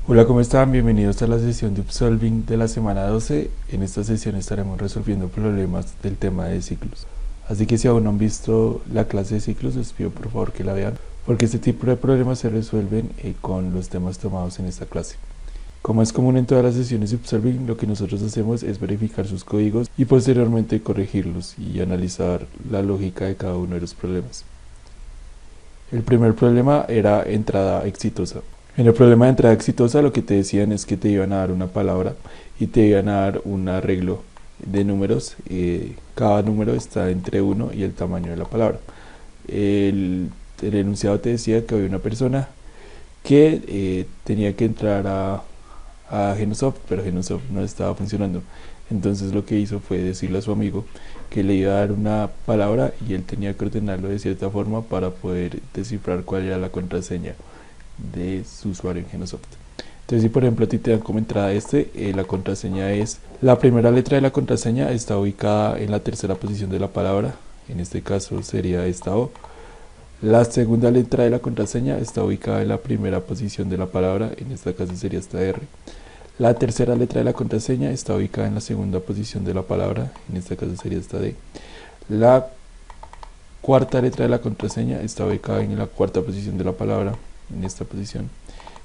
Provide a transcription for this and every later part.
Hola, ¿cómo están? Bienvenidos a la sesión de Upsolving de la semana 12. En esta sesión estaremos resolviendo problemas del tema de ciclos. Así que si aún no han visto la clase de ciclos, les pido por favor que la vean, porque este tipo de problemas se resuelven con los temas tomados en esta clase. Como es común en todas las sesiones de Upsolving, lo que nosotros hacemos es verificar sus códigos y posteriormente corregirlos y analizar la lógica de cada uno de los problemas. El primer problema era entrada exitosa. En el problema de entrada exitosa lo que te decían es que te iban a dar una palabra y te iban a dar un arreglo de números. Cada número está entre 1 y el tamaño de la palabra. El enunciado te decía que había una persona que tenía que entrar a Genosoft, pero Genosoft no estaba funcionando. Entonces lo que hizo fue decirle a su amigo que le iba a dar una palabra y él tenía que ordenarlo de cierta forma para poder descifrar cuál era la contraseña de su usuario en Genosoft. Entonces, si por ejemplo a ti te dan como entrada la contraseña es, la primera letra de la contraseña está ubicada en la tercera posición de la palabra, en este caso sería esta O. La segunda letra de la contraseña está ubicada en la primera posición de la palabra, en este caso sería esta R. La tercera letra de la contraseña está ubicada en la segunda posición de la palabra, en este caso sería esta D. La cuarta letra de la contraseña está ubicada en la cuarta posición de la palabra, en esta posición,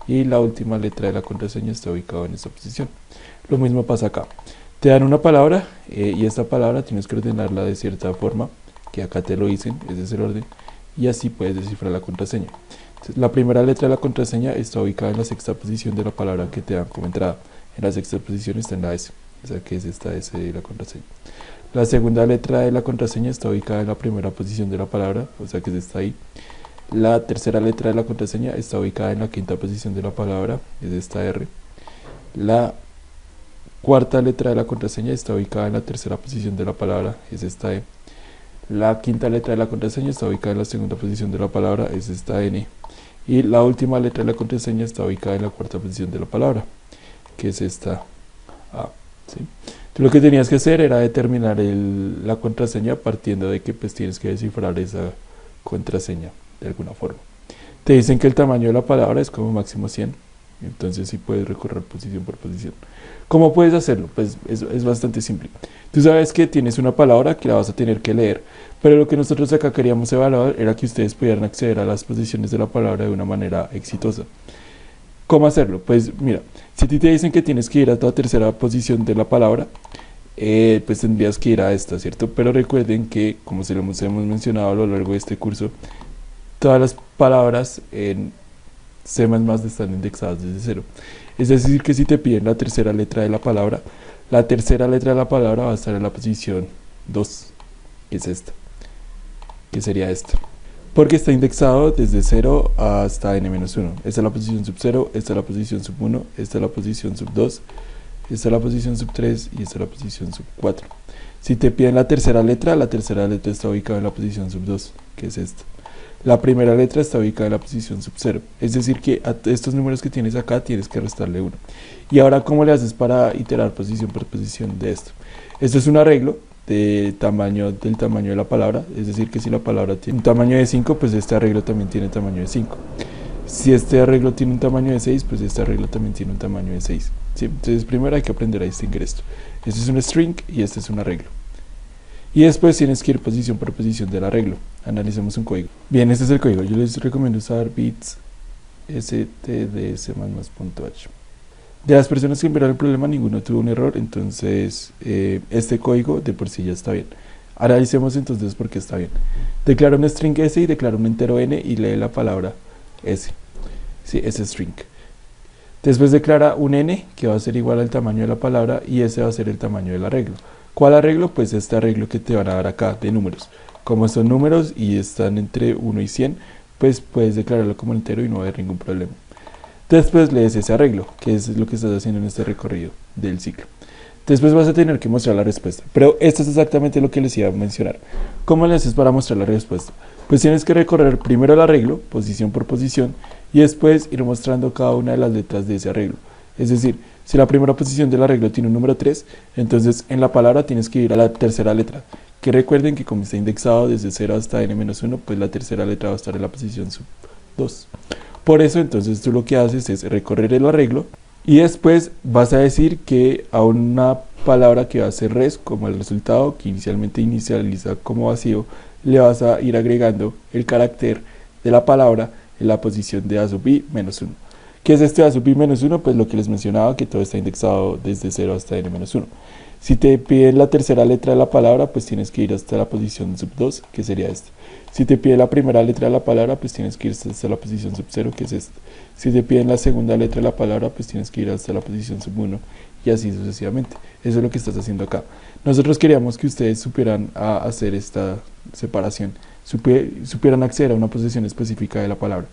y la última letra de la contraseña está ubicada en esta posición. Lo mismo pasa acá, te dan una palabra y esta palabra tienes que ordenarla de cierta forma, que acá te lo dicen, ese es el orden, y así puedes descifrar la contraseña. Entonces, la primera letra de la contraseña está ubicada en la sexta posición de la palabra que te dan como entrada. En la sexta posición está en la S, o sea que es esta S de la contraseña. La segunda letra de la contraseña está ubicada en la primera posición de la palabra, o sea que está ahí. La tercera letra de la contraseña está ubicada en la quinta posición de la palabra, es esta R. La cuarta letra de la contraseña está ubicada en la tercera posición de la palabra, es esta E. La quinta letra de la contraseña está ubicada en la segunda posición de la palabra, es esta N. Y la última letra de la contraseña está ubicada en la cuarta posición de la palabra, que es esta A. ¿Sí? Tú lo que tenías que hacer era determinar la contraseña partiendo de que pues tienes que descifrar esa contraseña de alguna forma. Te dicen que el tamaño de la palabra es como máximo 100, entonces sí puedes recorrer posición por posición. ¿Cómo puedes hacerlo? Pues es bastante simple. Tú sabes que tienes una palabra que la vas a tener que leer, pero lo que nosotros acá queríamos evaluar era que ustedes pudieran acceder a las posiciones de la palabra de una manera exitosa. ¿Cómo hacerlo? Pues mira, si a ti te dicen que tienes que ir a la tercera posición de la palabra, pues tendrías que ir a esta, ¿cierto? Pero recuerden que, como se lo hemos mencionado a lo largo de este curso, todas las palabras en C++ están indexadas desde cero. Es decir, que si te piden la tercera letra de la palabra va a estar en la posición 2, que es esta, que sería esta. Porque está indexado desde 0 hasta n-1. Esta es la posición sub 0, esta es la posición sub 1, esta es la posición sub 2, esta es la posición sub 3 y esta es la posición sub 4. Si te piden la tercera letra está ubicada en la posición sub 2, que es esta. La primera letra está ubicada en la posición sub 0, es decir que a estos números que tienes acá tienes que restarle 1. Y ahora, ¿cómo le haces para iterar posición por posición de esto? Esto es un arreglo del tamaño de la palabra, es decir que si la palabra tiene un tamaño de 5, pues este arreglo también tiene tamaño de 5. Si este arreglo tiene un tamaño de 6, pues este arreglo también tiene un tamaño de 6. ¿Sí? Entonces primero hay que aprender a distinguir esto. Este es un string y este es un arreglo. Y después tienes que ir posición por posición del arreglo. Analicemos un código. Bien, este es el código. Yo les recomiendo usar bits stdc++.h. De las personas que enviaron el problema, ninguno tuvo un error, entonces este código de por sí ya está bien. Analicemos entonces por qué está bien. Declara un string s y declara un entero n y lee la palabra s. Sí, ese string. Después declara un n que va a ser igual al tamaño de la palabra y ese va a ser el tamaño del arreglo. ¿Cuál arreglo? Pues este arreglo que te van a dar acá de números. Como son números y están entre 1 y 100, pues puedes declararlo como entero y no va a haber ningún problema. Después lees ese arreglo, que es lo que estás haciendo en este recorrido del ciclo. Después vas a tener que mostrar la respuesta, pero esto es exactamente lo que les iba a mencionar. ¿Cómo le haces para mostrar la respuesta? Pues tienes que recorrer primero el arreglo, posición por posición, y después ir mostrando cada una de las letras de ese arreglo. Es decir, si la primera posición del arreglo tiene un número 3, entonces en la palabra tienes que ir a la tercera letra, que recuerden que como está indexado desde 0 hasta n-1, pues la tercera letra va a estar en la posición sub 2. Por eso entonces tú lo que haces es recorrer el arreglo y después vas a decir que a una palabra que va a ser res como el resultado, que inicialmente inicializa como vacío, le vas a ir agregando el carácter de la palabra en la posición de a sub i menos 1. ¿Qué es este a sub i menos 1? Pues lo que les mencionaba, que todo está indexado desde 0 hasta n menos 1. Si te piden la tercera letra de la palabra, pues tienes que ir hasta la posición sub 2, que sería esta. Si te piden la primera letra de la palabra, pues tienes que ir hasta la posición sub 0, que es esta. Si te piden la segunda letra de la palabra, pues tienes que ir hasta la posición sub 1 y así sucesivamente. Eso es lo que estás haciendo acá. Nosotros queríamos que ustedes supieran a hacer esta separación, supieran acceder a una posición específica de la palabra.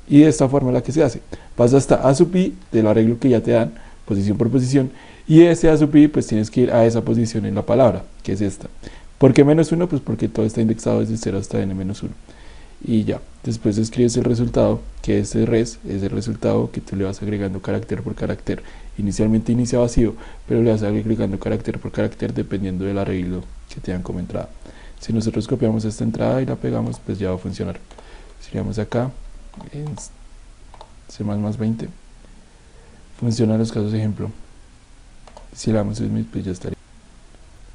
Y de esta forma es la que se hace. Vas hasta a sub i del arreglo que ya te dan, posición por posición, y ese a sub i pues tienes que ir a esa posición en la palabra, que es esta. ¿Por qué menos 1? Pues porque todo está indexado desde 0 hasta n menos 1. Y ya, después escribes el resultado, que es el res, es el resultado que tú le vas agregando carácter por carácter. Inicialmente inicia vacío, pero le vas agregando carácter por carácter dependiendo del arreglo que te dan como entrada. Si nosotros copiamos esta entrada y la pegamos, pues ya va a funcionar. Si le damos acá, en C++20, funciona en los casos de ejemplo. Si le damos submit, pues ya estaría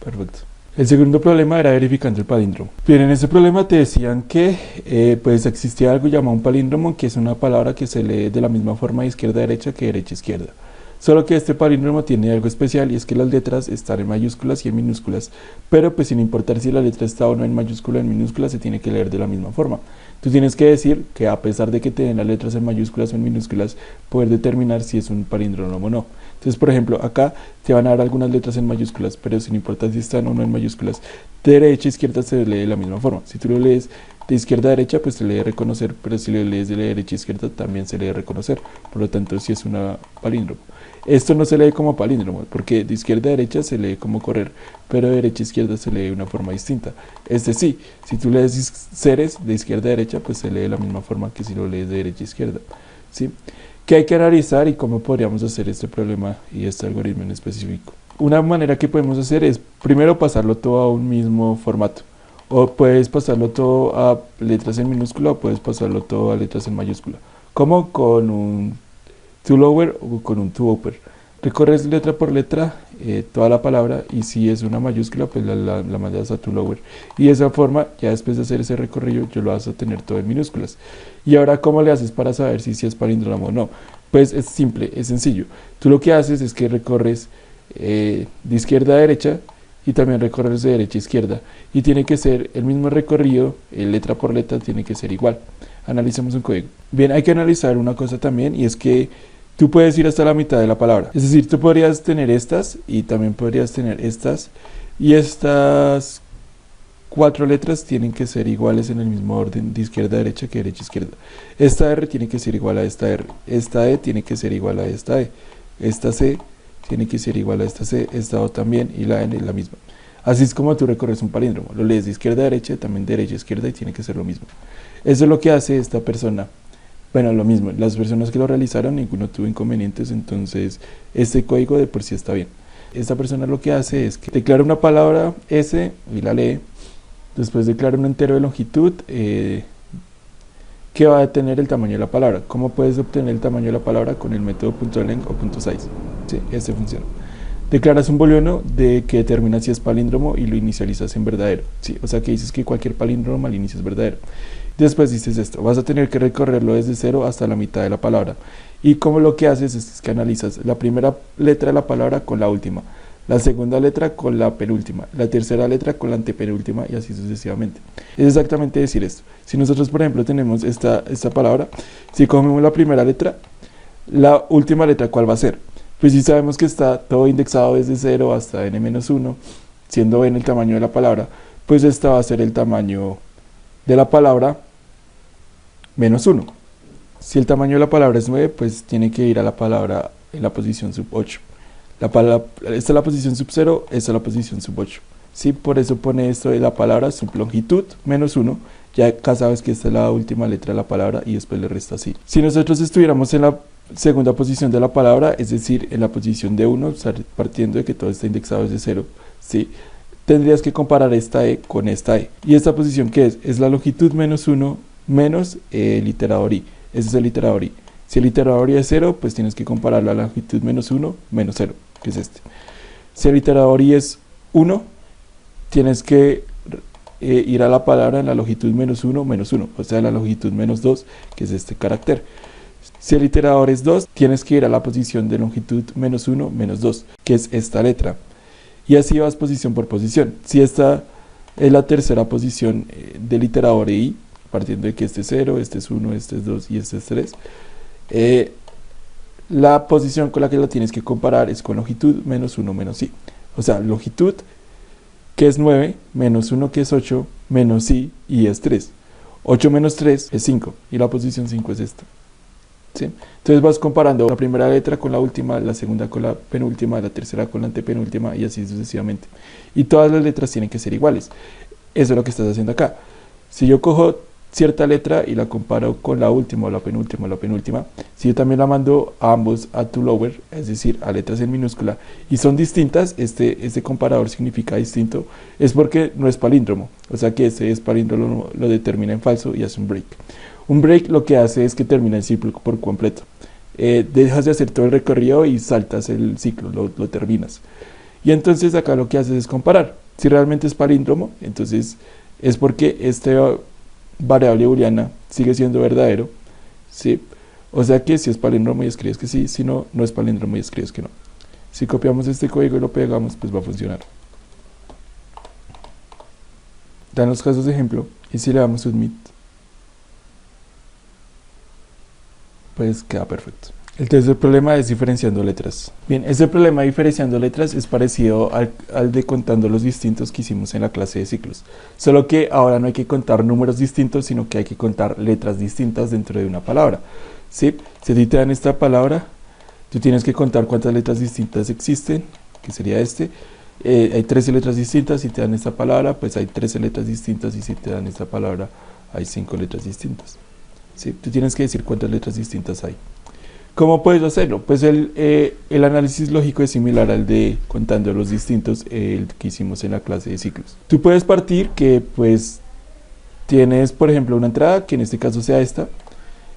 perfecto. El segundo problema era verificando el palíndromo. Bien, en ese problema te decían que pues existía algo llamado un palíndromo, que es una palabra que se lee de la misma forma de izquierda a derecha que derecha a izquierda. Solo que este palíndromo tiene algo especial y es que las letras están en mayúsculas y en minúsculas, pero pues sin importar si la letra está o no en mayúscula o en minúscula, se tiene que leer de la misma forma. Tú tienes que decir que a pesar de que te den las letras en mayúsculas o en minúsculas, poder determinar si es un palíndromo o no. Entonces, por ejemplo, acá te van a dar algunas letras en mayúsculas, pero sin importar si están o no en mayúsculas, de derecha a izquierda se lee de la misma forma. Si tú lo lees de izquierda a derecha, pues se lee reconocer, pero si lo lees de la derecha a izquierda, también se lee reconocer. Por lo tanto, sí es una palíndromo. Esto no se lee como palíndromo, porque de izquierda a derecha se lee como correr, pero de derecha a izquierda se lee de una forma distinta. Sí, si tú lees seres de izquierda a derecha, pues se lee de la misma forma que si lo lees de derecha a izquierda. ¿Sí? ¿Qué hay que analizar y cómo podríamos hacer este problema y este algoritmo en específico? Una manera que podemos hacer es primero pasarlo todo a un mismo formato. O puedes pasarlo todo a letras en minúscula o puedes pasarlo todo a letras en mayúscula. Como con un to-lower o con un to-upper. Recorres letra por letra toda la palabra y si es una mayúscula pues la mandas a to-lower. Y de esa forma, ya después de hacer ese recorrido, yo lo vas a tener todo en minúsculas. Y ahora, ¿cómo le haces para saber si es palíndromo o no? Pues es simple, es sencillo. Tú lo que haces es que recorres de izquierda a derecha y también recorres de derecha a izquierda. Y tiene que ser el mismo recorrido, letra por letra, tiene que ser igual. Analicemos un código. Bien, hay que analizar una cosa también y es que tú puedes ir hasta la mitad de la palabra. Es decir, tú podrías tener estas y también podrías tener estas. Y estas 4 letras tienen que ser iguales en el mismo orden de izquierda a derecha que derecha a izquierda. Esta R tiene que ser igual a esta R. Esta E tiene que ser igual a esta E. Esta C tiene que ser igual a esta C. Esta O también y la N es la misma. Así es como tú recorres un palíndromo. Lo lees de izquierda a derecha, también de derecha a izquierda y tiene que ser lo mismo. Eso es lo que hace esta persona. Bueno, lo mismo, las personas que lo realizaron, ninguno tuvo inconvenientes, entonces este código de por sí está bien. Esta persona lo que hace es que declara una palabra S y la lee, después declara un entero de longitud que va a tener el tamaño de la palabra. ¿Cómo puedes obtener el tamaño de la palabra? Con el método .length o .size. Sí, este funciona. Declaras un booleano de que determina si es palíndromo y lo inicializas en verdadero. Sí, o sea que dices que cualquier palíndromo al inicio es verdadero. Después dices esto, vas a tener que recorrerlo desde 0 hasta la mitad de la palabra. Y como lo que haces es que analizas la primera letra de la palabra con la última, la segunda letra con la penúltima, la tercera letra con la antepenúltima y así sucesivamente. Es exactamente decir esto. Si nosotros, por ejemplo, tenemos esta palabra, si cogemos la primera letra, la última letra, ¿cuál va a ser? Pues si sabemos que está todo indexado desde 0 hasta n-1, siendo n el tamaño de la palabra, pues esta va a ser el tamaño de la palabra menos 1. Si el tamaño de la palabra es 9, pues tiene que ir a la palabra en la posición sub 8. Esta es la posición sub 0, esta es la posición sub 8. ¿Sí? Por eso pone esto de la palabra sub longitud menos 1. Ya acá sabes que esta es la última letra de la palabra y después le resta así. Si nosotros estuviéramos en la segunda posición de la palabra, es decir, en la posición de 1, partiendo de que todo está indexado desde 0, ¿sí? Tendrías que comparar esta E con esta E. ¿Y esta posición qué es? Es la longitud menos 1 menos el iterador I. ese es el iterador i. Si el iterador i es 0, pues tienes que compararlo a la longitud menos 1 menos 0, que es este. Si el iterador i es 1, tienes que ir a la palabra en la longitud menos 1 menos 1, o sea, la longitud menos 2, que es este carácter. Si el iterador es 2, tienes que ir a la posición de longitud menos 1 menos 2, que es esta letra. Y así vas posición por posición. Si esta es la tercera posición del iterador i, partiendo de que este es 0, este es 1, este es 2 y este es 3, la posición con la que la tienes que comparar es con longitud menos 1 menos i. O sea, longitud que es 9, menos 1 que es 8, menos i es 3. 8 menos 3 es 5 y la posición 5 es esta. ¿Sí? Entonces vas comparando la primera letra con la última, la segunda con la penúltima, la tercera con la antepenúltima y así sucesivamente. Y todas las letras tienen que ser iguales. Eso es lo que estás haciendo acá. Si yo cojo cierta letra y la comparo con la última o la penúltima, si yo también la mando a ambos a to lower, es decir, a letras en minúscula, y son distintas, este comparador significa distinto, es porque no es palíndromo, o sea que este es palíndromo lo determina en falso y hace un break. Un break lo que hace es que termina el ciclo por completo. Dejas de hacer todo el recorrido y saltas el ciclo, lo terminas. Y entonces acá lo que haces es comparar. Si realmente es palíndromo, entonces es porque esta variable booleana sigue siendo verdadero, ¿sí? O sea que si es palíndromo y escribes que sí, si no, no es palíndromo y escribes que no. Si copiamos este código y lo pegamos, pues va a funcionar. Dan los casos de ejemplo y si le damos submit, pues queda perfecto. El tercer problema es diferenciando letras. Bien, este problema de diferenciando letras es parecido al de contando los distintos que hicimos en la clase de ciclos. Solo que ahora no hay que contar números distintos, sino que hay que contar letras distintas dentro de una palabra. ¿Sí? Si a ti te dan esta palabra, tú tienes que contar cuántas letras distintas existen, que sería este. Hay 13 letras distintas, si te dan esta palabra, pues hay 13 letras distintas, y si te dan esta palabra, hay 5 letras distintas. ¿Sí? Tú tienes que decir cuántas letras distintas hay. ¿Cómo puedes hacerlo? Pues el análisis lógico es similar al de contando los distintos, el que hicimos en la clase de ciclos. Tú puedes partir que pues tienes, por ejemplo, una entrada, que en este caso sea esta,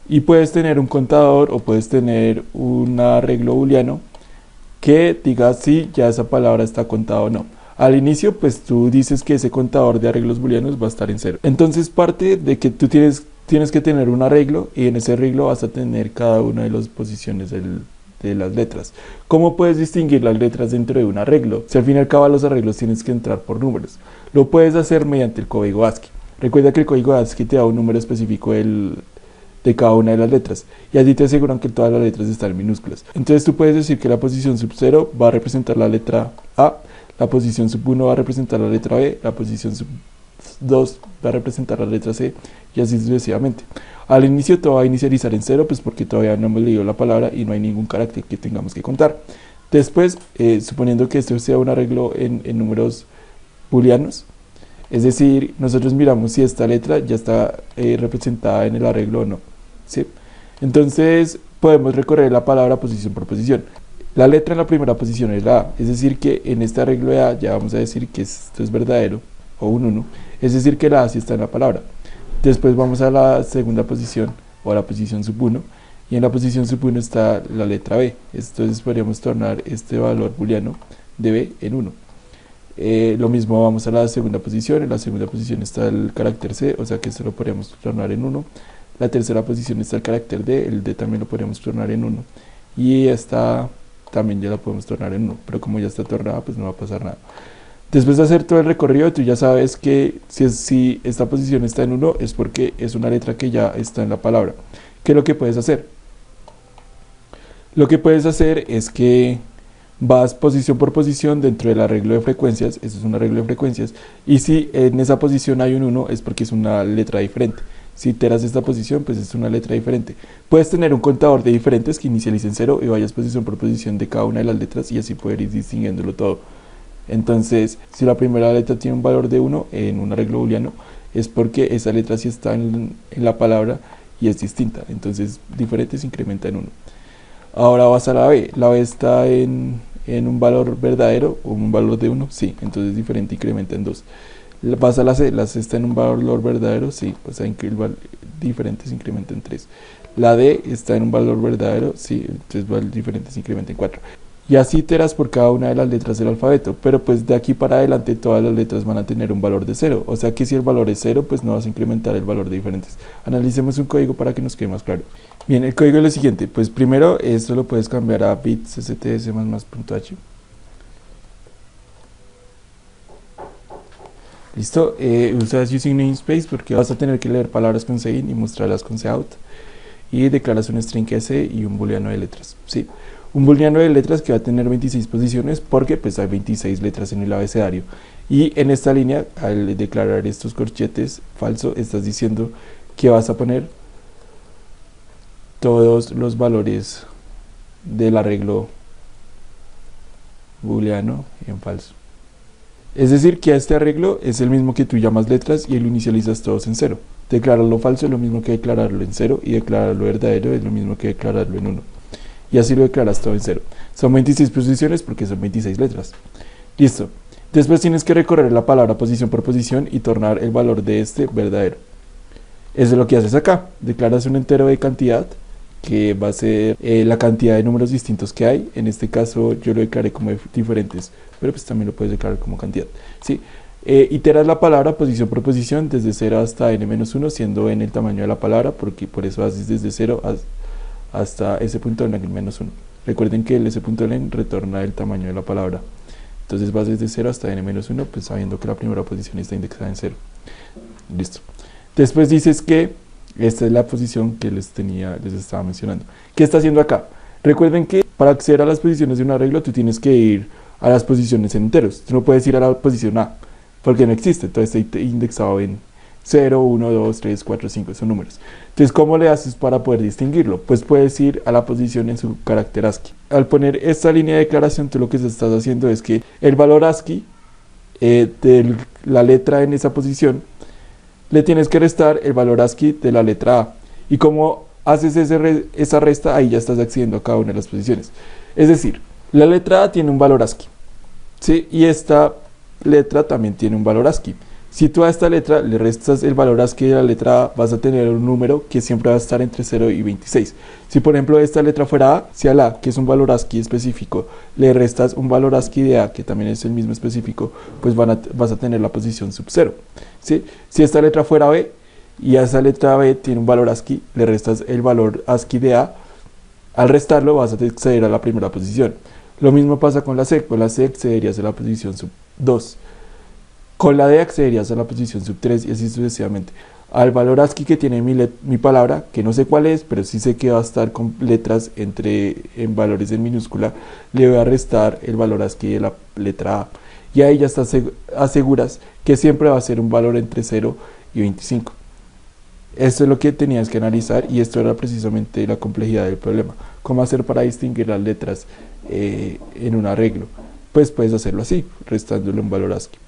y puedes tener un contador o puedes tener un arreglo booleano que diga si ya esa palabra está contada o no. Al inicio, pues tú dices que ese contador de arreglos booleanos va a estar en 0. Entonces parte de que tú tienes que tener un arreglo y en ese arreglo vas a tener cada una de las posiciones de las letras. ¿Cómo puedes distinguir las letras dentro de un arreglo? Si al fin y al cabo los arreglos tienes que entrar por números. Lo puedes hacer mediante el código ASCII. Recuerda que el código ASCII te da un número específico de cada una de las letras y allí te aseguran que todas las letras están en minúsculas. Entonces tú puedes decir que la posición sub 0 va a representar la letra A, la posición sub 1 va a representar la letra B, la posición sub 2 va a representar la letra C y así sucesivamente. Al inicio todo va a inicializar en 0, pues porque todavía no hemos leído la palabra y no hay ningún carácter que tengamos que contar. Después, suponiendo que esto sea un arreglo en números booleanos, es decir, nosotros miramos si esta letra ya está representada en el arreglo o no, ¿sí? Entonces podemos recorrer la palabra posición por posición. La letra en la primera posición es la A, es decir que en este arreglo de A ya vamos a decir que esto es verdadero o un 1, es decir que la A sí está en la palabra. Después vamos a la segunda posición o a la posición sub 1 y en la posición sub 1 está la letra B, entonces podríamos tornar este valor booleano de B en 1. Lo mismo vamos a la segunda posición, en la segunda posición está el carácter C, o sea que esto lo podríamos tornar en 1. La tercera posición está el carácter D, el D también lo podríamos tornar en 1 y esta también ya la podemos tornar en 1, pero como ya está tornada pues no va a pasar nada. Después de hacer todo el recorrido, tú ya sabes que si esta posición está en 1 es porque es una letra que ya está en la palabra. ¿Qué es lo que puedes hacer? Lo que puedes hacer es que vas posición por posición dentro del arreglo de frecuencias, eso es un arreglo de frecuencias, y si en esa posición hay un 1 es porque es una letra diferente. Si iteras esta posición, pues es una letra diferente. Puedes tener un contador de diferentes que inicialice en 0 y vayas posición por posición de cada una de las letras y así poder ir distinguiéndolo todo. Entonces, si la primera letra tiene un valor de 1 en un arreglo booleano, es porque esa letra sí está en la palabra y es distinta. Entonces, diferente se incrementa en 1. Ahora vas a la B. La B está en un valor verdadero o un valor de 1, sí, entonces diferente incrementa en 2. Vas a la C está en un valor verdadero, sí, o sea, diferente se incrementa en 3. La D está en un valor verdadero, sí, entonces diferente se incrementa en 4. Y así iteras por cada una de las letras del alfabeto, pero pues de aquí para adelante todas las letras van a tener un valor de 0, o sea que si el valor es 0, pues no vas a incrementar el valor de diferentes. Analicemos un código para que nos quede más claro. Bien, el código es lo siguiente, pues primero esto lo puedes cambiar a bits stds++.h. Listo, usas using namespace porque vas a tener que leer palabras con cin y mostrarlas con cout, y declaras un string s y un booleano de letras, ¿sí? Un booleano de letras que va a tener 26 posiciones porque pues hay 26 letras en el abecedario, y en esta línea al declarar estos corchetes falso estás diciendo que vas a poner todos los valores del arreglo booleano en falso. Es decir, que a este arreglo es el mismo que tú llamas letras y lo inicializas todos en 0. Declararlo falso es lo mismo que declararlo en 0 y declararlo verdadero es lo mismo que declararlo en 1. Y así lo declaras todo en 0. Son 26 posiciones porque son 26 letras. Listo. Después tienes que recorrer la palabra posición por posición y tornar el valor de este verdadero. Eso es lo que haces acá. Declaras un entero de cantidad que va a ser la cantidad de números distintos que hay. En este caso yo lo declaré como diferentes, pero pues también lo puedes declarar como cantidad, ¿sí? Iteras la palabra posición por posición desde 0 hasta n-1, siendo n el tamaño de la palabra, porque por eso haces desde 0 hasta s.n-1. Recuerden que el s.n retorna el tamaño de la palabra. Entonces vas desde 0 hasta n-1, pues sabiendo que la primera posición está indexada en 0. Listo. Después dices que esta es la posición que les estaba mencionando. ¿Qué está haciendo acá? Recuerden que para acceder a las posiciones de un arreglo tú tienes que ir a las posiciones en enteros. Tú no puedes ir a la posición A, porque no existe, todo está indexado en 0, 1, 2, 3, 4, 5, son números. Entonces, ¿cómo le haces para poder distinguirlo? Pues puedes ir a la posición en su carácter ASCII. Al poner esta línea de declaración, tú lo que estás haciendo es que el valor ASCII de la letra en esa posición le tienes que restar el valor ASCII de la letra A. Y como haces esa resta, ahí ya estás accediendo a cada una de las posiciones. Es decir, la letra A tiene un valor ASCII, ¿sí? Y esta letra también tiene un valor ASCII. Si tú a esta letra le restas el valor ASCII de la letra A, vas a tener un número que siempre va a estar entre 0 y 26. Si por ejemplo esta letra fuera A, si a la A, que es un valor ASCII específico, le restas un valor ASCII de A, que también es el mismo específico, pues vas a tener la posición sub 0, ¿sí? Si esta letra fuera B, y a esa letra B tiene un valor ASCII, le restas el valor ASCII de A, al restarlo vas a acceder a la primera posición. Lo mismo pasa con la C accederías a la posición sub 2. Con la D accederías a la posición sub 3 y así sucesivamente. Al valor ASCII que tiene mi palabra, que no sé cuál es, pero sí sé que va a estar con letras en valores en minúscula, le voy a restar el valor ASCII de la letra A. Y ahí ya estás aseguras que siempre va a ser un valor entre 0 y 25. Esto es lo que tenías que analizar y esto era precisamente la complejidad del problema. ¿Cómo hacer para distinguir las letras en un arreglo? Pues puedes hacerlo así, restándole un valor ASCII,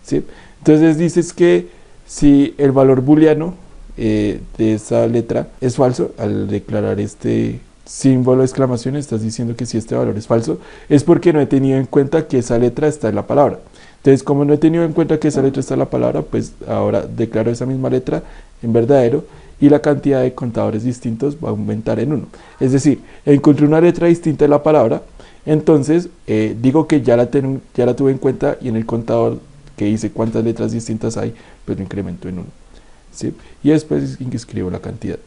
¿sí? Entonces dices que si el valor booleano de esa letra es falso, al declarar este símbolo de exclamación estás diciendo que si este valor es falso, es porque no he tenido en cuenta que esa letra está en la palabra. Entonces, como no he tenido en cuenta que esa letra está en la palabra, pues ahora declaro esa misma letra en verdadero y la cantidad de contadores distintos va a aumentar en 1. Es decir, encontré una letra distinta en la palabra, entonces digo que ya la tuve en cuenta y en el contador que dice cuántas letras distintas hay, pues lo incremento en 1, ¿sí? Y después escribo la cantidad,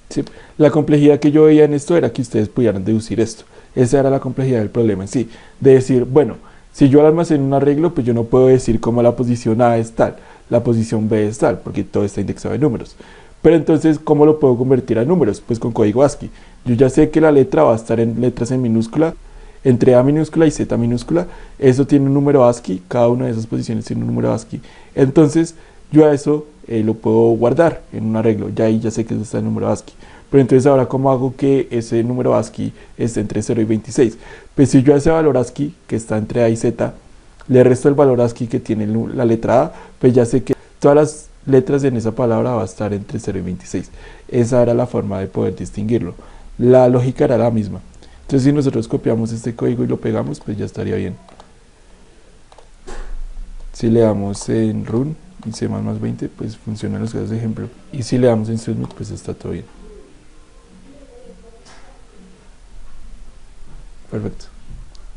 ¿sí? La complejidad que yo veía en esto era que ustedes pudieran deducir esto. Esa era la complejidad del problema en sí, de decir, bueno, si yo almaceno un arreglo, pues yo no puedo decir cómo la posición A es tal, la posición B es tal, porque todo está indexado en números. Pero entonces, ¿cómo lo puedo convertir a números? Pues con código ASCII. Yo ya sé que la letra va a estar en letras en minúscula, entre A minúscula y Z minúscula. Eso tiene un número ASCII, cada una de esas posiciones tiene un número ASCII. Entonces, yo a eso lo puedo guardar en un arreglo, ya ahí ya sé que eso está en número ASCII. Pero entonces ahora, ¿cómo hago que ese número ASCII esté entre 0 y 26? Pues si yo a ese valor ASCII, que está entre A y Z, le resto el valor ASCII que tiene la letra A, pues ya sé que todas las letras en esa palabra va a estar entre 0 y 26. Esa era la forma de poder distinguirlo. La lógica era la misma. Entonces si nosotros copiamos este código y lo pegamos, pues ya estaría bien. Si le damos en run, C++20, pues funcionan los casos de ejemplo. Y si le damos en Submit, pues está todo bien. Perfecto.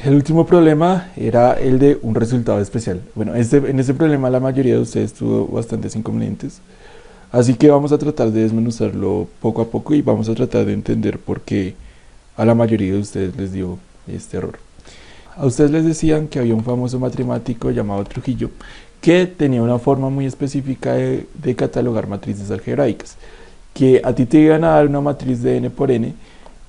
El último problema era el de un resultado especial. Bueno, en este problema la mayoría de ustedes tuvo bastantes inconvenientes. Así que vamos a tratar de desmenuzarlo poco a poco y vamos a tratar de entender por qué a la mayoría de ustedes les dio este error. A ustedes les decían que había un famoso matemático llamado Trujillo que tenía una forma muy específica de catalogar matrices algebraicas, que a ti te iban a dar una matriz de n por n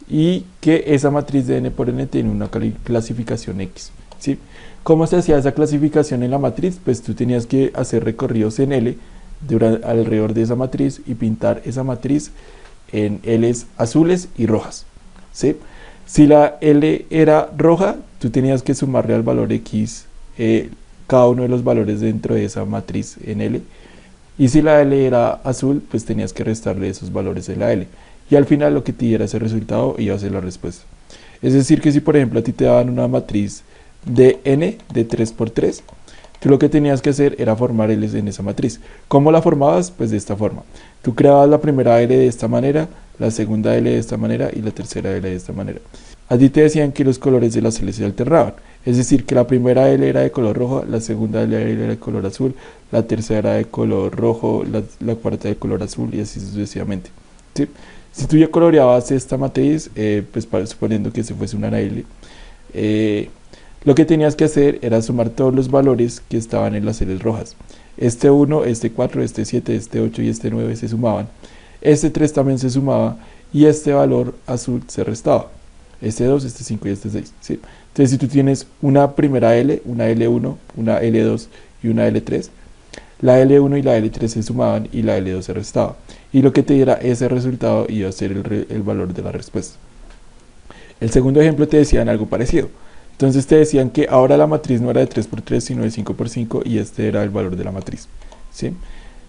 y que esa matriz de n por n tiene una clasificación X, ¿sí? ¿Cómo se hacía esa clasificación en la matriz? Pues tú tenías que hacer recorridos en L alrededor de esa matriz y pintar esa matriz en L's azules y rojas, ¿sí? Si la L era roja, tú tenías que sumarle al valor X cada uno de los valores dentro de esa matriz en L, y si la L era azul, pues tenías que restarle esos valores de la L, y al final lo que te diera ese resultado iba a ser la respuesta. Es decir, que si por ejemplo a ti te daban una matriz de n de 3×3, tú lo que tenías que hacer era formar L's en esa matriz. ¿Cómo la formabas? Pues de esta forma. Tú creabas la primera L de esta manera, la segunda L de esta manera y la tercera L de esta manera. A ti te decían que los colores de las L se alternaban, es decir, que la primera L era de color rojo, la segunda L era de color azul, la tercera de color rojo, la cuarta de color azul y así sucesivamente, ¿sí? Si tú ya coloreabas esta matriz, pues suponiendo que se fuese una L, lo que tenías que hacer era sumar todos los valores que estaban en las L's rojas. Este 1, este 4, este 7, este 8 y este 9 se sumaban. Este 3 también se sumaba y este valor azul se restaba. Este 2, este 5 y este 6, ¿sí? Entonces si tú tienes una primera L, una L1, una L2 y una L3, la L1 y la L3 se sumaban y la L2 se restaba. Y lo que te diera ese resultado iba a ser el valor de la respuesta. El segundo ejemplo te decían algo parecido. Entonces te decían que ahora la matriz no era de 3×3 sino de 5×5 y este era el valor de la matriz, ¿sí?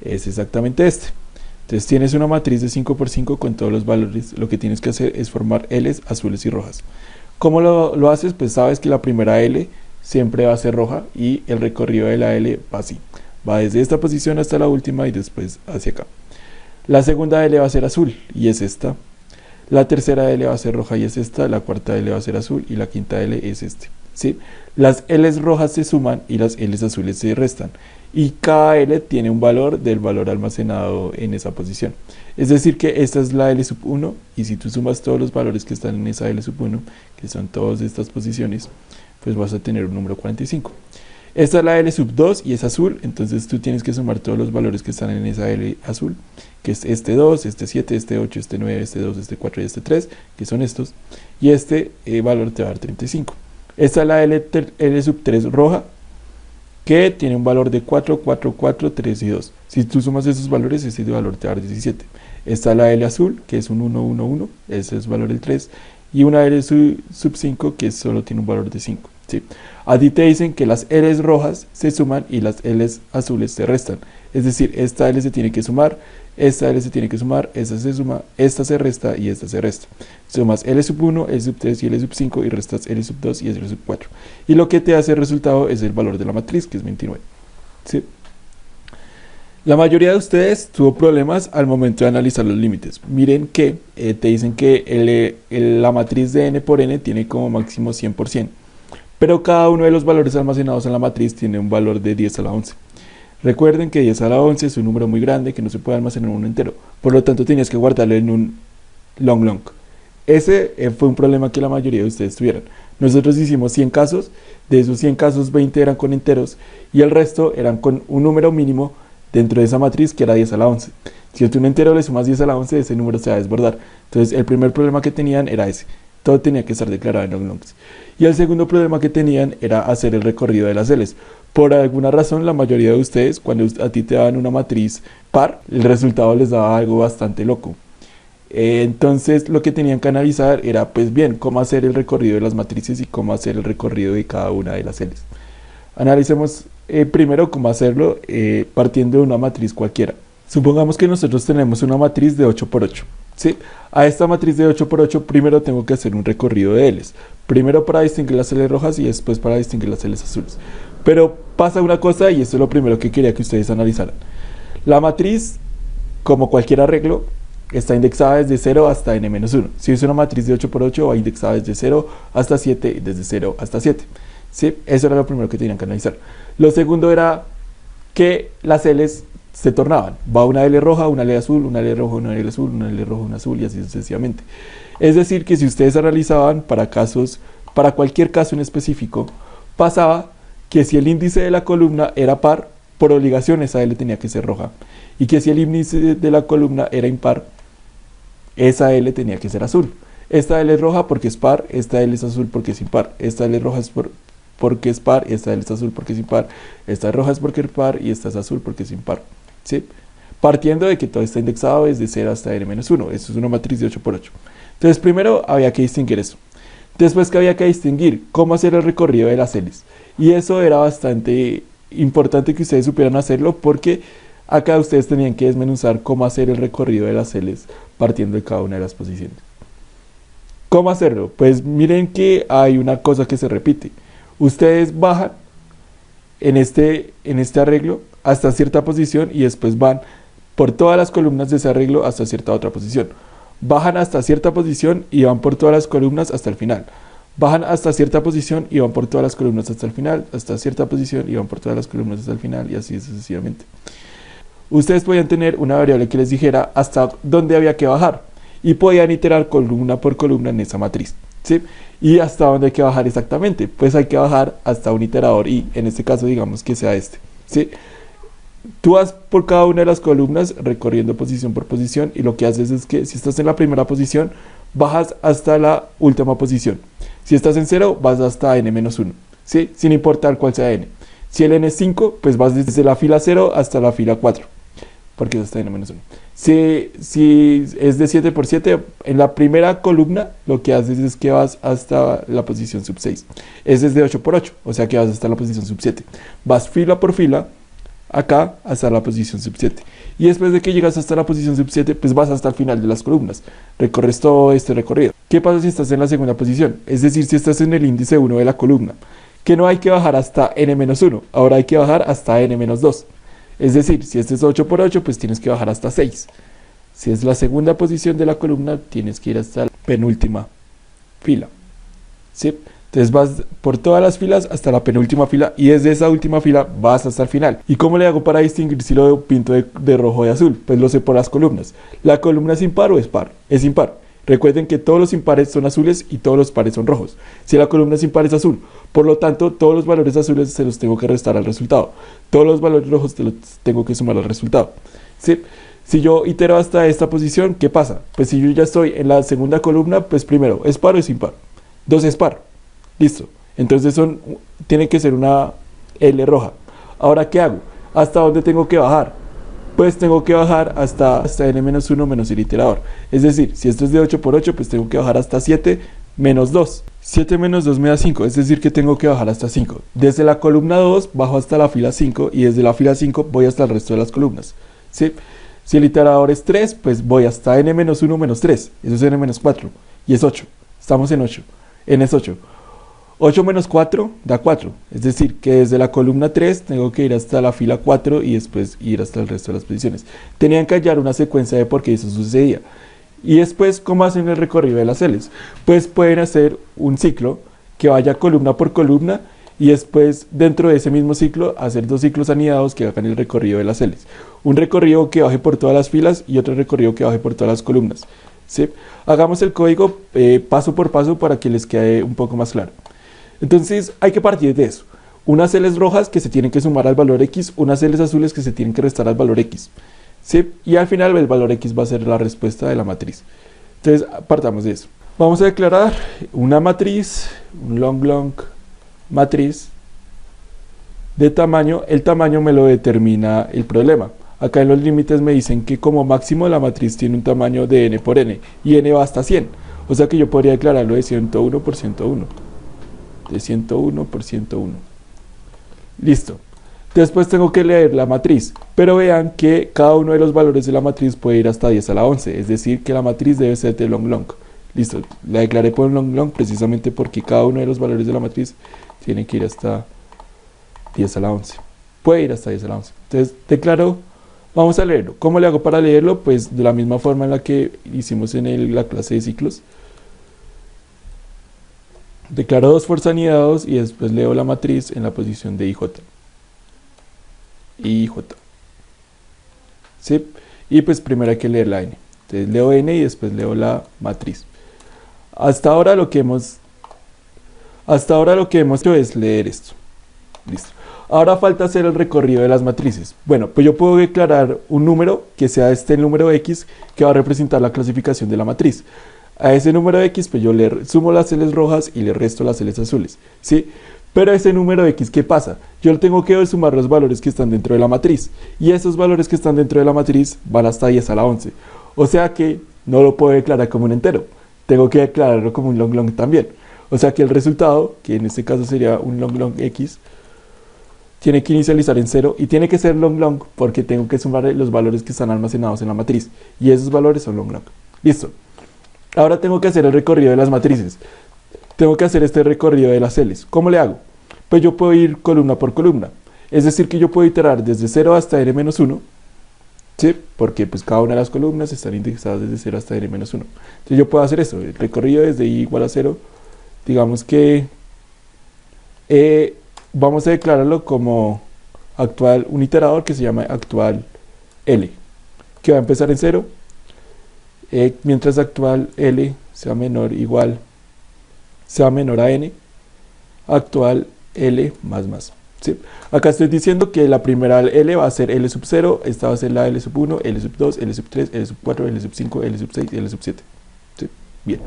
Es exactamente este. Entonces tienes una matriz de 5×5 con todos los valores. Lo que tienes que hacer es formar L's azules y rojas. ¿Cómo lo haces? Pues sabes que la primera L siempre va a ser roja y el recorrido de la L va así. Va desde esta posición hasta la última y después hacia acá. La segunda L va a ser azul y es esta. La tercera L va a ser roja y es esta. La cuarta L va a ser azul y la quinta L es este, ¿sí? Las L's rojas se suman y las L's azules se restan. Y cada L tiene un valor del valor almacenado en esa posición. Es decir que esta es la L sub 1 y si tú sumas todos los valores que están en esa L sub 1, que son todas estas posiciones, pues vas a tener un número 45. Esta es la L sub 2 y es azul, entonces tú tienes que sumar todos los valores que están en esa L azul, que es este 2, este 7, este 8, este 9, este 2, este 4 y este 3, que son estos, y este valor te va a dar 35. Esta es la L sub 3 roja, que tiene un valor de 4, 4, 4, 3 y 2. Si tú sumas esos valores, ese valor te va a dar 17. Esta es la L azul, que es un 1, 1, 1, ese es el valor del 3, y una L sub 5, que solo tiene un valor de 5. ¿Sí? A ti te dicen que las L's rojas se suman y las L's azules se restan. Es decir, esta L se tiene que sumar, esta L se tiene que sumar, esta se suma, esta se resta y esta se resta. Sumas L sub 1, L sub 3 y L sub 5 y restas L sub 2 y L sub 4. Y lo que te hace el resultado es el valor de la matriz, que es 29. ¿Sí? La mayoría de ustedes tuvo problemas al momento de analizar los límites. Miren que te dicen que la matriz de n por n tiene como máximo 100%. Pero cada uno de los valores almacenados en la matriz tiene un valor de 10 a la 11. Recuerden que 10 a la 11 es un número muy grande que no se puede almacenar en uno entero. Por lo tanto, tenías que guardarlo en un long. Ese fue un problema que la mayoría de ustedes tuvieron. Nosotros hicimos 100 casos, de esos 100 casos 20 eran con enteros y el resto eran con un número mínimo dentro de esa matriz que era 10 a la 11. Si a un entero le sumas 10 a la 11, ese número se va a desbordar. Entonces el primer problema que tenían era ese. Todo tenía que estar declarado en longs. Y el segundo problema que tenían era hacer el recorrido de las L's. Por alguna razón, la mayoría de ustedes, cuando a ti te daban una matriz par, el resultado les daba algo bastante loco. Entonces lo que tenían que analizar era, pues bien, cómo hacer el recorrido de las matrices y cómo hacer el recorrido de cada una de las L's. Analicemos primero cómo hacerlo partiendo de una matriz cualquiera. Supongamos que nosotros tenemos una matriz de 8×8. ¿Sí? A esta matriz de 8×8 primero tengo que hacer un recorrido de L's. Primero para distinguir las L's rojas y después para distinguir las L's azules. Pero pasa una cosa y esto es lo primero que quería que ustedes analizaran. La matriz, como cualquier arreglo, está indexada desde 0 hasta n-1. Si es una matriz de 8 por 8, va indexada desde 0 hasta 7 y desde 0 hasta 7. ¿Sí? Eso era lo primero que tenían que analizar. Lo segundo era que las L's se tornaban. Va una L roja, una L azul, una L roja, una L azul, una L roja, una azul y así sucesivamente. Es decir, que si ustedes analizaban para cualquier caso en específico, pasaba que si el índice de la columna era par, por obligación esa L tenía que ser roja. Y que si el índice de la columna era impar, esa L tenía que ser azul. Esta L es roja porque es par, esta L es azul porque es impar. Esta L es roja porque es par, esta L es azul porque es impar. Esta es roja es porque es par y esta es azul porque es impar. ¿Sí? Partiendo de que todo está indexado desde 0 hasta n-1. Eso es una matriz de 8 por 8. Entonces primero había que distinguir eso. Después que había que distinguir cómo hacer el recorrido de las L's. Y eso era bastante importante que ustedes supieran hacerlo porque acá ustedes tenían que desmenuzar cómo hacer el recorrido de las L's partiendo de cada una de las posiciones. ¿Cómo hacerlo? Pues miren que hay una cosa que se repite. Ustedes bajan en este arreglo hasta cierta posición y después van por todas las columnas de ese arreglo hasta cierta otra posición. Bajan hasta cierta posición y van por todas las columnas hasta el final. Bajan hasta cierta posición y van por todas las columnas hasta el final, hasta cierta posición y van por todas las columnas hasta el final y así sucesivamente. Ustedes podían tener una variable que les dijera hasta dónde había que bajar y podían iterar columna por columna en esa matriz, ¿sí? Y hasta dónde hay que bajar exactamente, pues hay que bajar hasta un iterador y en este caso digamos que sea este, ¿sí? Tú vas por cada una de las columnas recorriendo posición por posición y lo que haces es que si estás en la primera posición bajas hasta la última posición. Si estás en 0 vas hasta n-1, ¿sí? Sin importar cuál sea n. Si el n es 5, pues vas desde la fila 0 hasta la fila 4, porque eso está n-1. Si es de 7 por 7, en la primera columna lo que haces es que vas hasta la posición sub 6. Es desde 8 por 8, o sea que vas hasta la posición sub 7. Vas fila por fila, acá hasta la posición sub 7. Y después de que llegas hasta la posición sub 7, pues vas hasta el final de las columnas. Recorres todo este recorrido. ¿Qué pasa si estás en la segunda posición? Es decir, si estás en el índice 1 de la columna, que no hay que bajar hasta n-1, ahora hay que bajar hasta n-2. Es decir, si este es 8 por 8, pues tienes que bajar hasta 6. Si es la segunda posición de la columna, tienes que ir hasta la penúltima fila. ¿Sí? Entonces vas por todas las filas hasta la penúltima fila y desde esa última fila vas hasta el final. ¿Y cómo le hago para distinguir si lo pinto de rojo o de azul? Pues lo sé por las columnas. ¿La columna es impar o es par? Es impar. Recuerden que todos los impares son azules y todos los pares son rojos. Si la columna es impar es azul. Por lo tanto, todos los valores azules se los tengo que restar al resultado. Todos los valores rojos te los tengo que sumar al resultado. ¿Sí? Si yo itero hasta esta posición, ¿qué pasa? Pues si yo ya estoy en la segunda columna, pues primero, ¿es par o es impar? 2 es par. Listo. Entonces tiene que ser una L roja. Ahora, ¿qué hago? ¿Hasta dónde tengo que bajar? Pues tengo que bajar hasta n-1 menos el iterador. Es decir, si esto es de 8 por 8, pues tengo que bajar hasta 7 menos 2. 7 menos 2 me da 5, es decir que tengo que bajar hasta 5. Desde la columna 2 bajo hasta la fila 5 y desde la fila 5 voy hasta el resto de las columnas. ¿Sí? Si el iterador es 3, pues voy hasta n-1 menos 3. Eso es n-4 y es 8. Estamos en 8. N es 8. 8 menos 4 da 4, es decir, que desde la columna 3 tengo que ir hasta la fila 4 y después ir hasta el resto de las posiciones. Tenían que hallar una secuencia de por qué eso sucedía. Y después, ¿cómo hacen el recorrido de las L's? Pues pueden hacer un ciclo que vaya columna por columna y después dentro de ese mismo ciclo hacer 2 ciclos anidados que hagan el recorrido de las L's. Un recorrido que baje por todas las filas y otro recorrido que baje por todas las columnas. ¿Sí? Hagamos el código paso por paso para que les quede un poco más claro. Entonces hay que partir de eso. Unas L's rojas que se tienen que sumar al valor X, unas L's azules que se tienen que restar al valor X. ¿Sí? Y al final el valor X va a ser la respuesta de la matriz. Entonces partamos de eso. Vamos a declarar una matriz, un long matriz de tamaño. El tamaño me lo determina el problema. Acá en los límites me dicen que como máximo la matriz tiene un tamaño de n por n y n va hasta 100. O sea que yo podría declararlo de 101 por 101. De 101 por 101. Listo. Después tengo que leer la matriz, pero vean que cada uno de los valores de la matriz puede ir hasta 10 a la 11, es decir que la matriz debe ser de long. Listo, la declaré por long precisamente porque cada uno de los valores de la matriz tiene que ir hasta 10 a la 11. Puede ir hasta 10 a la 11. Entonces declaro, vamos a leerlo. ¿Cómo le hago para leerlo? Pues de la misma forma en la que hicimos en la clase de ciclos. Declaro 2 por anidados y después leo la matriz en la posición de IJ. IJ. ¿Sí? Y pues primero hay que leer la n. Entonces leo n y después leo la matriz. Hasta ahora lo que hemos hecho es leer esto. Listo. Ahora falta hacer el recorrido de las matrices. Bueno, pues yo puedo declarar un número que sea este número x que va a representar la clasificación de la matriz. A ese número x pues yo le sumo las celes rojas y le resto las celes azules, ¿sí? Pero ese número x, ¿qué pasa? Yo tengo que sumar los valores que están dentro de la matriz. Y esos valores que están dentro de la matriz van hasta 10 a la 11. O sea que no lo puedo declarar como un entero. Tengo que declararlo como un long long también. O sea que el resultado, que en este caso sería un long long x, tiene que inicializar en 0 y tiene que ser long long porque tengo que sumar los valores que están almacenados en la matriz. Y esos valores son long long. Listo. Ahora tengo que hacer el recorrido de las matrices. Tengo que hacer este recorrido de las celes. ¿Cómo le hago? Pues yo puedo ir columna por columna. Es decir que yo puedo iterar desde 0 hasta n-1, ¿sí? Porque pues cada una de las columnas están indexadas desde 0 hasta n-1. Entonces yo puedo hacer eso, el recorrido desde i igual a 0. Digamos que vamos a declararlo como actual, un iterador que se llama actual L, que va a empezar en 0. Mientras actual L sea menor a n, actual L más. ¿Sí? Acá estoy diciendo que la primera L va a ser L sub 0, esta va a ser la L sub 1, L sub 2, L sub 3, L sub 4, L sub 5, L sub 6 y L sub 7. ¿Sí? Bien,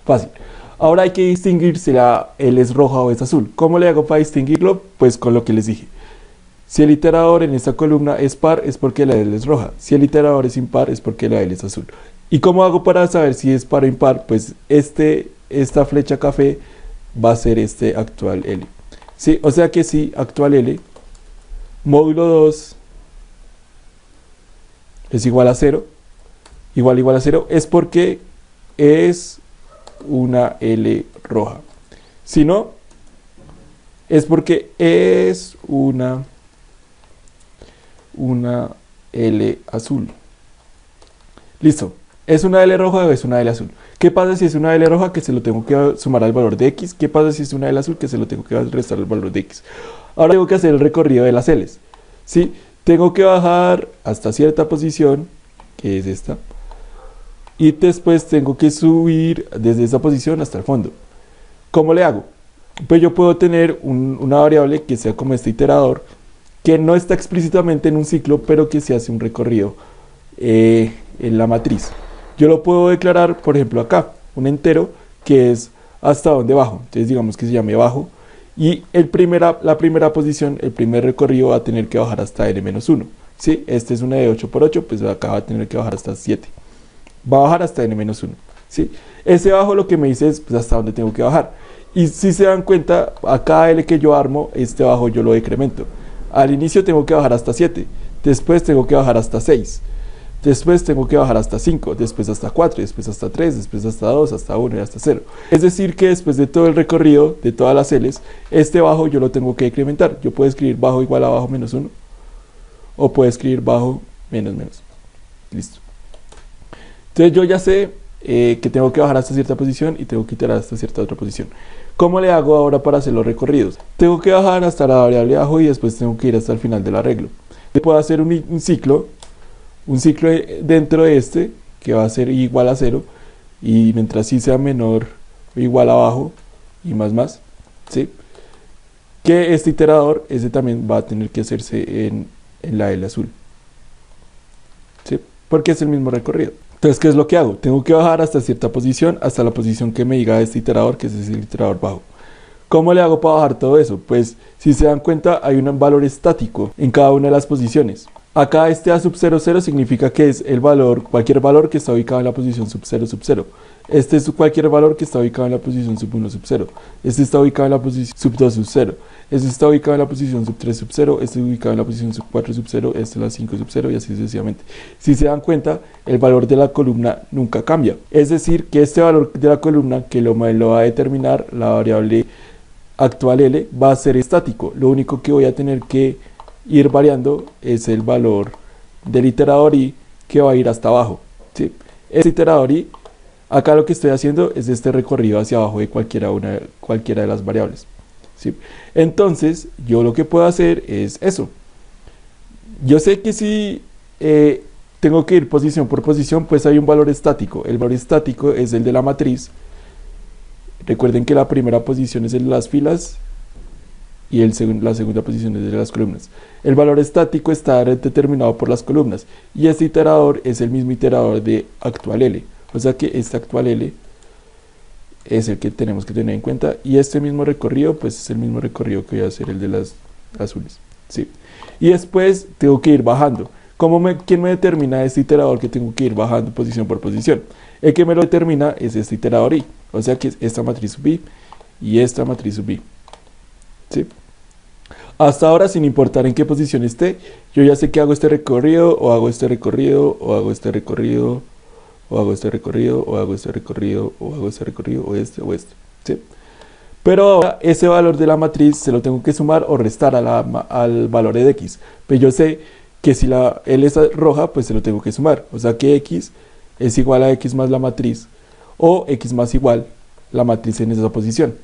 fácil. Ahora hay que distinguir si la L es roja o es azul. ¿Cómo le hago para distinguirlo? Pues con lo que les dije. Si el iterador en esta columna es par, es porque la L es roja. Si el iterador es impar, es porque la L es azul. ¿Y cómo hago para saber si es par o impar? Pues esta flecha café va a ser este actual L. ¿Sí? O sea que si actual L, módulo 2 es igual a 0, igual a 0, es porque es una L roja. Si no, es porque es una L azul. Listo. ¿Es una L roja o es una L azul? ¿Qué pasa si es una L roja que se lo tengo que sumar al valor de x? ¿Qué pasa si es una L azul que se lo tengo que restar al valor de x? Ahora tengo que hacer el recorrido de las L's. ¿Sí? Tengo que bajar hasta cierta posición, que es esta, y después tengo que subir desde esa posición hasta el fondo. ¿Cómo le hago? Pues yo puedo tener una variable que sea como este iterador, que no está explícitamente en un ciclo, pero que se hace un recorrido en la matriz. Yo lo puedo declarar, por ejemplo, acá, un entero que es hasta donde bajo. Entonces digamos que se llame bajo. Y la primera posición, el primer recorrido va a tener que bajar hasta n-1. ¿Sí? Este es una de 8 por 8, pues acá va a tener que bajar hasta 7. Va a bajar hasta n-1. ¿Sí? Ese bajo lo que me dice es pues, hasta dónde tengo que bajar. Y si se dan cuenta, a cada L que yo armo, este bajo yo lo decremento. Al inicio tengo que bajar hasta 7. Después tengo que bajar hasta 6. Después tengo que bajar hasta 5, después hasta 4, después hasta 3, después hasta 2, hasta 1 y hasta 0. Es decir que después de todo el recorrido de todas las L's, este bajo yo lo tengo que decrementar. Yo puedo escribir bajo igual a bajo menos 1, o puedo escribir bajo menos. Listo. Entonces yo ya sé que tengo que bajar hasta cierta posición y tengo que iterar hasta cierta otra posición. ¿Cómo le hago ahora para hacer los recorridos? Tengo que bajar hasta la variable bajo y después tengo que ir hasta el final del arreglo. Puedo hacer un ciclo dentro de este que va a ser igual a 0 y mientras sí sea menor o igual a bajo y más, ¿sí? Que este iterador, ese también va a tener que hacerse en la L azul, ¿sí? Porque es el mismo recorrido. Entonces, ¿qué es lo que hago? Tengo que bajar hasta cierta posición, hasta la posición que me diga este iterador, que es el iterador bajo. ¿Cómo le hago para bajar todo eso? Pues, si se dan cuenta, hay un valor estático en cada una de las posiciones. Acá este A sub 0, 0 significa que es el valor, cualquier valor que está ubicado en la posición sub 0, sub 0. Este es cualquier valor que está ubicado en la posición sub 1, sub 0. Este está ubicado en la posición sub 2, sub 0. Este está ubicado en la posición sub 3, sub 0. Este está ubicado en la posición sub 4, sub 0. Este es la 5, sub 0 y así sucesivamente. Si se dan cuenta, el valor de la columna nunca cambia. Es decir, que este valor de la columna que lo va a determinar la variable actual L va a ser estático. Lo único que voy a tener que ir variando es el valor del iterador I, que va a ir hasta abajo, ¿sí? Este iterador I, acá lo que estoy haciendo es este recorrido hacia abajo de cualquiera de las variables, ¿sí? Entonces yo lo que puedo hacer es eso. Yo sé que si tengo que ir posición por posición, pues hay un valor estático. El valor estático es el de la matriz. Recuerden que la primera posición es el de las filas y la segunda posición es de las columnas. El valor estático está determinado por las columnas y este iterador es el mismo iterador de actual L. O sea que este actual L es el que tenemos que tener en cuenta y este mismo recorrido pues es el mismo recorrido que voy a hacer el de las azules, ¿sí? Y después tengo que ir bajando. ¿Quién me determina este iterador que tengo que ir bajando posición por posición? El que me lo determina es este iterador I, o sea que es esta matriz sub I y esta matriz sub I, ¿sí? Hasta ahora, sin importar en qué posición esté, yo ya sé que hago este recorrido, o hago este recorrido, o hago este recorrido, o hago este recorrido, o hago este recorrido, o hago este recorrido, o este, ¿sí? Pero ahora ese valor de la matriz se lo tengo que sumar o restar al valor de x. Pero yo sé que si la L es roja, pues se lo tengo que sumar. O sea que x es igual a x más la matriz, o x más igual la matriz en esa posición.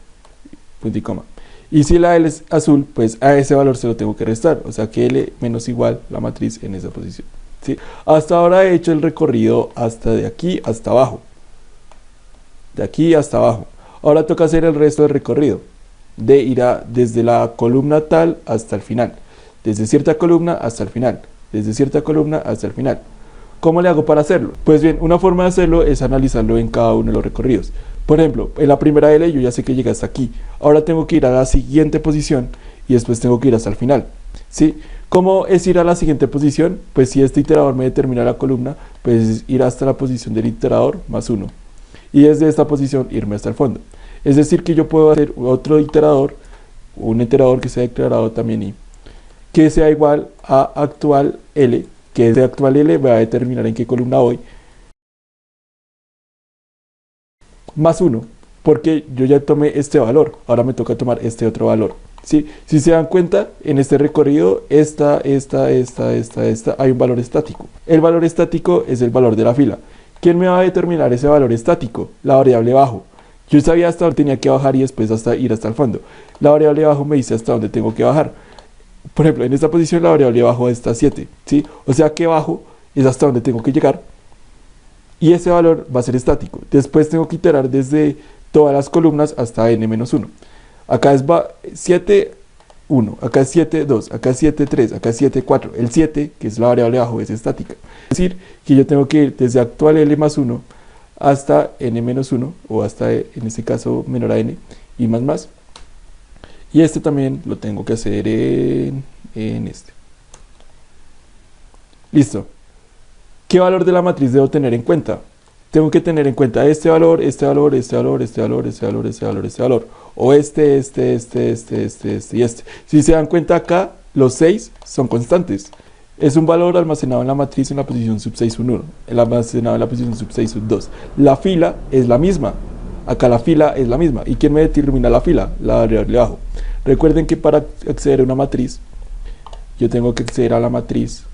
Punto y coma. Y si la L es azul, pues a ese valor se lo tengo que restar. O sea que L menos igual la matriz en esa posición, ¿sí? Hasta ahora he hecho el recorrido hasta de aquí hasta abajo. De aquí hasta abajo. Ahora toca hacer el resto del recorrido. De ir desde la columna tal hasta el final. Desde cierta columna hasta el final. Desde cierta columna hasta el final. ¿Cómo le hago para hacerlo? Pues bien, una forma de hacerlo es analizarlo en cada uno de los recorridos. Por ejemplo, en la primera L yo ya sé que llega hasta aquí. Ahora tengo que ir a la siguiente posición y después tengo que ir hasta el final, ¿sí? ¿Cómo es ir a la siguiente posición? Pues si este iterador me determina la columna, pues ir hasta la posición del iterador más 1. Y desde esta posición irme hasta el fondo. Es decir que yo puedo hacer otro iterador, un iterador que sea declarado también I, que sea igual a actual L, que ese actual L va a determinar en qué columna voy, más 1, porque yo ya tomé este valor, ahora me toca tomar este otro valor, ¿sí? Si se dan cuenta, en este recorrido, hay un valor estático. El valor estático es el valor de la fila. ¿Quién me va a determinar ese valor estático? La variable bajo. Yo sabía hasta dónde tenía que bajar y después ir hasta el fondo. La variable bajo me dice hasta dónde tengo que bajar. Por ejemplo, en esta posición la variable bajo está 7, ¿sí? O sea que bajo es hasta donde tengo que llegar y ese valor va a ser estático. Después tengo que iterar desde todas las columnas hasta n-1. Acá es 7, 1, acá es 7, 2, acá es 7, 3, acá es 7, 4. El 7, que es la variable bajo, es estática. Es decir, que yo tengo que ir desde actual L más 1 hasta n-1, o hasta, en este caso, menor a n, y más. Y este también lo tengo que hacer en este. Listo. ¿Qué valor de la matriz debo tener en cuenta? Tengo que tener en cuenta este valor, este valor, este valor, este valor, este valor, este valor, este valor. O este y este. Si se dan cuenta acá, los 6 son constantes. Es un valor almacenado en la matriz en la posición sub 6 1, el almacenado en la posición sub 6 sub 2. La fila es la misma. Acá la fila es la misma. ¿Y quién me determina la fila? La variable abajo. Recuerden que para acceder a una matriz, yo tengo que acceder a la matriz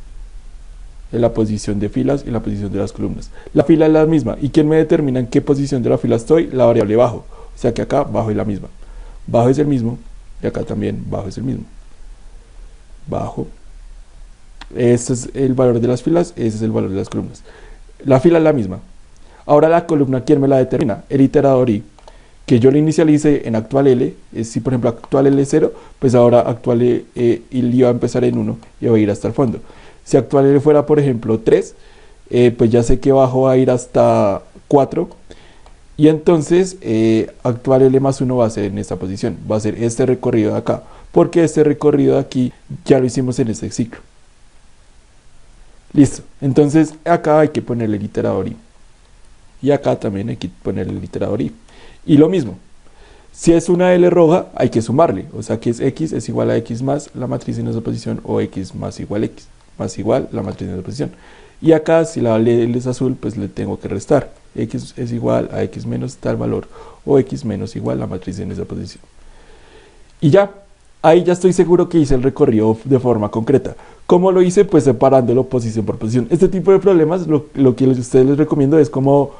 en la posición de filas y en la posición de las columnas. La fila es la misma. ¿Y quién me determina en qué posición de la fila estoy? La variable bajo. O sea que acá bajo es la misma. Bajo es el mismo y acá también bajo es el mismo. Bajo. Este es el valor de las filas, ese es el valor de las columnas. La fila es la misma. Ahora la columna, ¿quién me la determina? El iterador I, que yo lo inicialice en actual L. Si por ejemplo actual L es 0, pues ahora actual L va a empezar en 1 y va a ir hasta el fondo. Si actual L fuera por ejemplo 3, pues ya sé que bajo va a ir hasta 4. Y entonces actual L más 1 va a ser en esta posición. Va a ser este recorrido de acá. Porque este recorrido de aquí ya lo hicimos en este ciclo. Listo. Entonces acá hay que ponerle el iterador I. Y acá también hay que ponerle el iterador I. Y lo mismo. Si es una L roja, hay que sumarle. O sea que es x es igual a x más la matriz en esa posición, o x más igual x más igual la matriz en esa posición. Y acá si la L es azul, pues le tengo que restar. X es igual a x menos tal valor, o x menos igual la matriz en esa posición. Y ya, ahí ya estoy seguro que hice el recorrido de forma concreta. ¿Cómo lo hice? Pues separándolo posición por posición. Este tipo de problemas, lo que a ustedes les recomiendo es como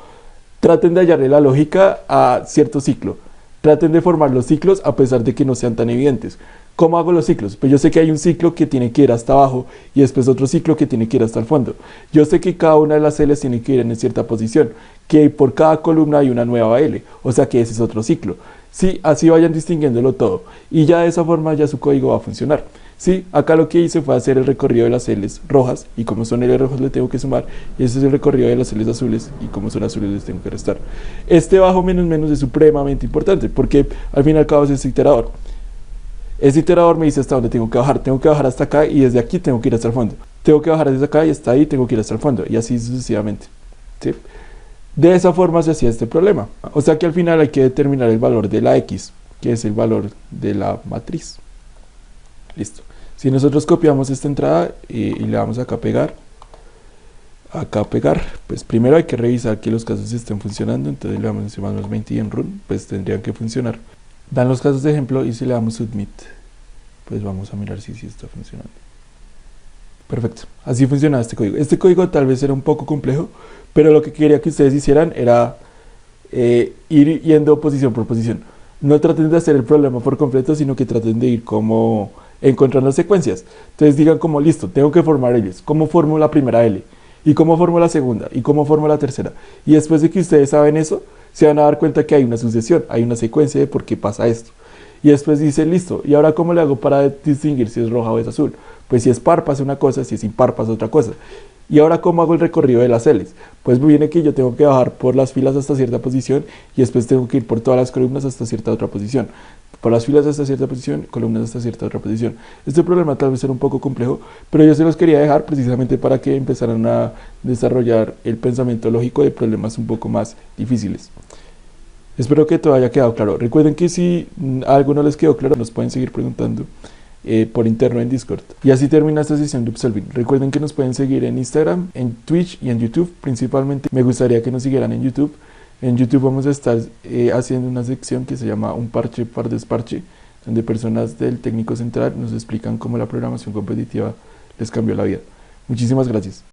traten de hallarle la lógica a cierto ciclo. Traten de formar los ciclos a pesar de que no sean tan evidentes. ¿Cómo hago los ciclos? Pues yo sé que hay un ciclo que tiene que ir hasta abajo y después otro ciclo que tiene que ir hasta el fondo. Yo sé que cada una de las L's tiene que ir en cierta posición, que por cada columna hay una nueva L, o sea que ese es otro ciclo. Sí, así vayan distinguiéndolo todo y ya de esa forma ya su código va a funcionar. Sí, acá lo que hice fue hacer el recorrido de las L's rojas y como son L's rojas le tengo que sumar y ese es el recorrido de las L's azules y como son azules les tengo que restar. Este bajo menos menos es supremamente importante porque al fin y al cabo es este iterador. Este iterador me dice hasta dónde tengo que bajar hasta acá y desde aquí tengo que ir hasta el fondo. Tengo que bajar desde acá y hasta ahí tengo que ir hasta el fondo y así sucesivamente. ¿Sí? De esa forma se hacía este problema. O sea que al final hay que determinar el valor de la X, que es el valor de la matriz. Listo. Si nosotros copiamos esta entrada y le damos acá pegar, pues primero hay que revisar que los casos estén funcionando, entonces le damos encima los 20 y en run, pues tendrían que funcionar. Dan los casos de ejemplo y si le damos submit, pues vamos a mirar si está funcionando. Perfecto, así funcionaba este código. Este código tal vez era un poco complejo, pero lo que quería que ustedes hicieran era ir yendo posición por posición. No traten de hacer el problema por completo, sino que traten de ir como encontrando secuencias. Entonces digan como, listo, tengo que formar ellos. ¿Cómo formo la primera L? ¿Y cómo formo la segunda? ¿Y cómo formo la tercera? Y después de que ustedes saben eso, se van a dar cuenta que hay una sucesión, hay una secuencia de por qué pasa esto. Y después dicen, listo, ¿y ahora cómo le hago para distinguir si es roja o es azul? Pues si es par pasa una cosa, si es impar pasa otra cosa. ¿Y ahora cómo hago el recorrido de las L's? Pues viene que yo tengo que bajar por las filas hasta cierta posición y después tengo que ir por todas las columnas hasta cierta otra posición. Por las filas hasta cierta posición, columnas hasta cierta otra posición. Este problema tal vez era un poco complejo, pero yo se los quería dejar precisamente para que empezaran a desarrollar el pensamiento lógico de problemas un poco más difíciles. Espero que todo haya quedado claro. Recuerden que si algo no les quedó claro, nos pueden seguir preguntando por interno en Discord. Y así termina esta sesión de Upsolving. Recuerden que nos pueden seguir en Instagram, en Twitch y en YouTube. Principalmente me gustaría que nos siguieran en YouTube. En YouTube vamos a estar haciendo una sección que se llama Un Parche par Desparche, donde personas del técnico central nos explican cómo la programación competitiva les cambió la vida. Muchísimas gracias.